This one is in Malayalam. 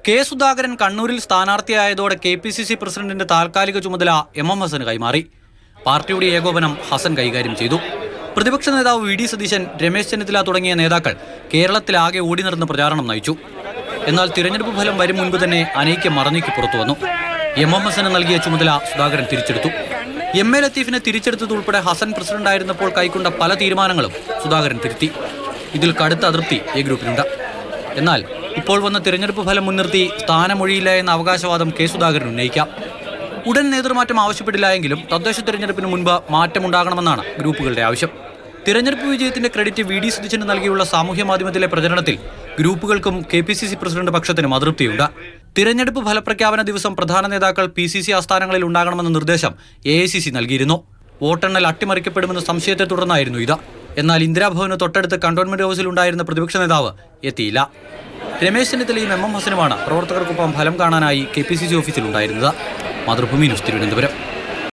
കെ സുധാകരൻ കണ്ണൂരിൽ സ്ഥാനാർത്ഥിയായതോടെ KPCC പ്രസിഡന്റിന്റെ താൽക്കാലിക ചുമതല MM ഹസന് കൈമാറി. പാർട്ടിയുടെ ഏകോപനം ഹസൻ കൈകാര്യം ചെയ്തു. പ്രതിപക്ഷ നേതാവ് VD സതീശൻ, രമേശ് ചെന്നിത്തല തുടങ്ങിയ നേതാക്കൾ കേരളത്തിലാകെ ഓടി നടന്ന് പ്രചാരണം നയിച്ചു. എന്നാൽ തിരഞ്ഞെടുപ്പ് ഫലം വരും മുൻപ് തന്നെ അനൈക്യം മറനീക്കി പുറത്തുവന്നു. MM ഹസന് നൽകിയ ചുമതല സുധാകരൻ തിരിച്ചെടുത്തു. MA ലത്തീഫിനെ തിരിച്ചെടുത്തതുൾപ്പെടെ ഹസൻ പ്രസിഡന്റായിരുന്നപ്പോൾ കൈക്കൊണ്ട പല തീരുമാനങ്ങളും സുധാകരൻ തിരുത്തി. ഇതിൽ കടുത്ത അതൃപ്തി A ഗ്രൂപ്പിനുണ്ട്. എന്നാൽ ഇപ്പോൾ വന്ന തിരഞ്ഞെടുപ്പ് ഫലം മുൻനിർത്തി സ്ഥാനമൊഴിയില്ല എന്ന അവകാശവാദം കെ സുധാകരൻ ഉന്നയിക്കാം. ഉടൻ നേതൃമാറ്റം ആവശ്യപ്പെടില്ല എങ്കിലും തദ്ദേശ തിരഞ്ഞെടുപ്പിന് മുൻപ് മാറ്റമുണ്ടാകണമെന്നാണ് ഗ്രൂപ്പുകളുടെ ആവശ്യം. തിരഞ്ഞെടുപ്പ് വിജയത്തിന്റെ ക്രെഡിറ്റ് VD സതീശന് നൽകിയുള്ള സാമൂഹ്യ മാധ്യമത്തിലെ പ്രചരണത്തിൽ ഗ്രൂപ്പുകൾക്കും KPCC പ്രസിഡന്റ് പക്ഷത്തിനും അതൃപ്തിയുണ്ട്. തിരഞ്ഞെടുപ്പ് ഫലപ്രഖ്യാപന ദിവസം പ്രധാന നേതാക്കൾ PCC ആസ്ഥാനങ്ങളിൽ ഉണ്ടാകണമെന്ന നിർദ്ദേശം AICC നൽകിയിരുന്നു. വോട്ടെണ്ണൽ അട്ടിമറിക്കപ്പെടുമെന്ന സംശയത്തെ തുടർന്നായിരുന്നു ഇത്. എന്നാൽ ഇന്ദിരാഭവന് തൊട്ടടുത്ത് കണ്ടോൺമെന്റ് ഹൗസിൽ ഉണ്ടായിരുന്ന പ്രതിപക്ഷ നേതാവ് എത്തിയില്ല. രമേശ് ചെന്നിത്തലയും MM ഹസനുമാണ് പ്രവർത്തകർക്കൊപ്പം ഫലം കാണാനായി KPCC ഓഫീസിലുണ്ടായിരുന്നത്. മാതൃഭൂമി ന്യൂസ്, തിരുവനന്തപുരം.